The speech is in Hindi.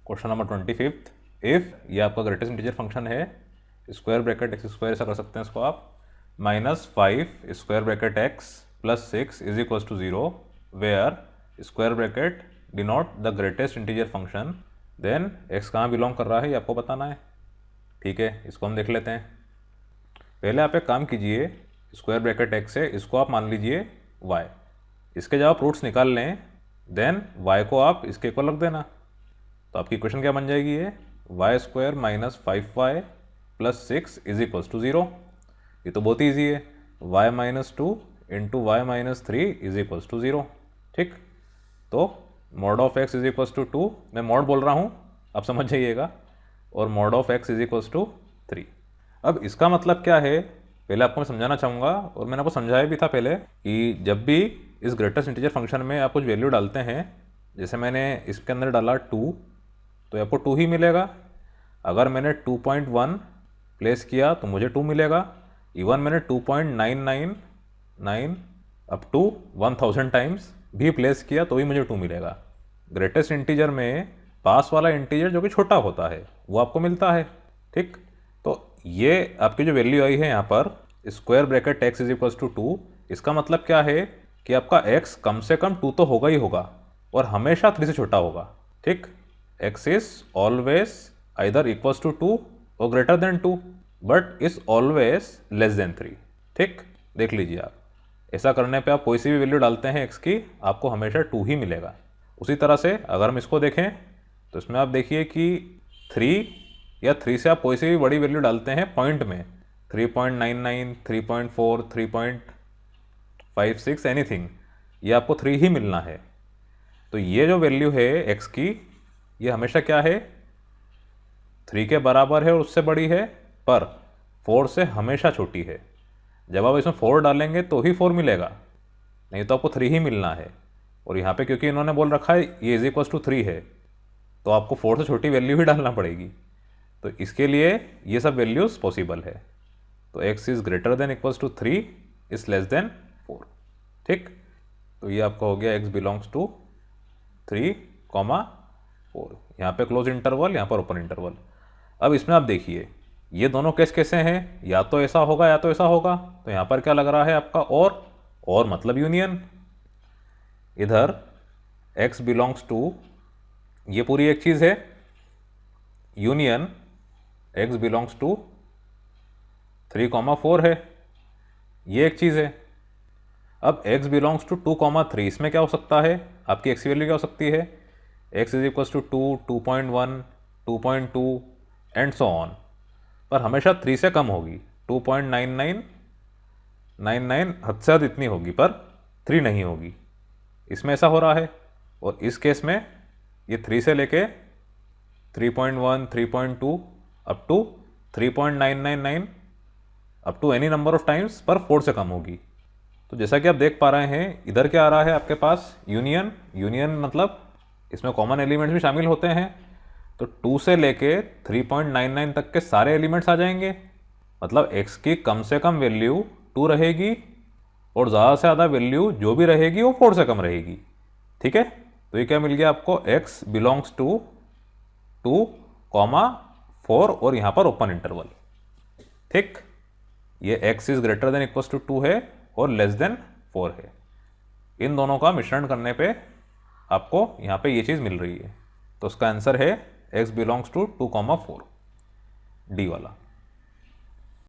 क्वेश्चन नंबर 25, इफ ये आपका ग्रेटेस्ट इंटीजर फंक्शन है, स्क्वायर ब्रैकेट एक्स स्क्वायर ऐसा कर सकते हैं इसको आप, -5 square bracket x plus 6 is equal to 0 where square bracket denote the greatest integer function, then x कहाँ बिलोंग कर रहा है ये आपको बताना है। ठीक है, इसको हम देख लेते हैं। पहले आप एक काम कीजिए, स्क्वायर ब्रैकेट एक्स है, इसको आप मान लीजिए y, इसके जब आप रूट्स निकाल लें देन y को आप इसके इक्वल रख देना, तो आपकी इक्वेशन क्या बन जाएगी, ये y square minus 5y plus 6 is equal to 0। ये तो बहुत ईजी है, y minus 2 into y minus 3 is equal to 0। ठीक, तो mod of x is equal to 2, मैं मॉड बोल रहा हूँ आप समझ जाइएगा, और mod of x is equal to 3। अब इसका मतलब क्या है पहले आपको मैं समझाना चाहूँगा, और मैंने आपको समझाया भी था पहले कि जब भी इस ग्रेटेस्ट इंटीजर फंक्शन में आप कुछ वैल्यू डालते हैं, जैसे मैंने इसके अंदर डाला 2 तो आपको 2 ही मिलेगा। अगर मैंने 2.1 प्लेस किया तो मुझे 2 मिलेगा। इवन मैंने 2.999 अप टू 1000 टाइम्स भी प्लेस किया तो भी मुझे 2 मिलेगा। ग्रेटेस्ट इंटीजर में पास वाला इंटीजर जो कि छोटा होता है वो आपको मिलता है। ठीक, तो ये आपकी जो वैल्यू आई है यहाँ पर square bracket x is equal to 2, इसका मतलब क्या है कि आपका x कम से कम 2 तो होगा ही होगा और हमेशा 3 से छोटा होगा। ठीक, x is always either equals to 2 और greater than 2 but is always less than 3। ठीक, देख लीजिए आप, ऐसा करने पे आप कोई सी भी वैल्यू डालते हैं x की, आपको हमेशा 2 ही मिलेगा। उसी तरह से अगर हम इसको देखें तो इसमें आप देखिए कि 3 या 3 से आप कोई सी भी बड़ी वैल्यू डालते हैं पॉइंट में, 3.99, 3.4, 3.56 एनीथिंग, ये आपको 3 ही मिलना है। तो ये जो वैल्यू है x की, ये हमेशा क्या है, 3 के बराबर है और उससे बड़ी है, पर 4 से हमेशा छोटी है। जब आप इसमें 4 डालेंगे तो ही 4 मिलेगा, नहीं तो आपको 3 ही मिलना है। और यहाँ पे क्योंकि इन्होंने बोल रखा है ये इज इक्वल टू 3 है, तो आपको 4 से छोटी वैल्यू ही डालना पड़ेगी। तो इसके लिए ये सब वैल्यूज पॉसिबल है। तो x is greater than equals to 3 is less than 4। ठीक, तो ये आपका हो गया x बिलोंग्स टू 3, 4, यहाँ पे क्लोज इंटरवल, यहाँ पर ओपन इंटरवल। अब इसमें आप देखिए ये दोनों केस कैसे हैं, या तो ऐसा होगा या तो ऐसा होगा। तो यहाँ पर क्या लग रहा है आपका, और मतलब यूनियन। इधर x बिलोंग्स टू, ये पूरी एक चीज़ है, यूनियन x बिलोंग्स टू 3, 4 है, ये एक चीज़ है। अब x बिलोंग्स टू 2, 3, इसमें क्या हो सकता है, आपकी x की वैल्यू क्या हो सकती है, x is equal to 2, 2.1, 2.2 and so on, पर हमेशा 3 से कम होगी। 2.9999 हद से हद इतनी होगी, पर 3 नहीं होगी। इसमें ऐसा हो रहा है। और इस केस में ये 3 से लेके 3.1, 3.2 up to 3.999 up to any number of times, पर 4 से कम होगी। तो जैसा कि आप देख पा रहे हैं इधर क्या आ रहा है आपके पास, यूनियन मतलब इसमें कॉमन एलिमेंट्स भी शामिल होते हैं। तो 2 से लेके 3.99 तक के सारे एलिमेंट्स आ जाएंगे, मतलब x की कम से कम वैल्यू 2 रहेगी और ज़्यादा से ज़्यादा वैल्यू जो भी रहेगी वो 4 से कम रहेगी। ठीक है, तो ये क्या मिल गया आपको, x बिलोंग्स टू 2, 4 और यहाँ पर ओपन इंटरवल। ठीक, ये x is greater than equals to 2 है और लेस देन 4 है। इन दोनों का मिश्रण करने पे आपको यहाँ पे ये चीज़ मिल रही है। तो उसका आंसर है x बिलोंग्स टू 2, 4, डी वाला।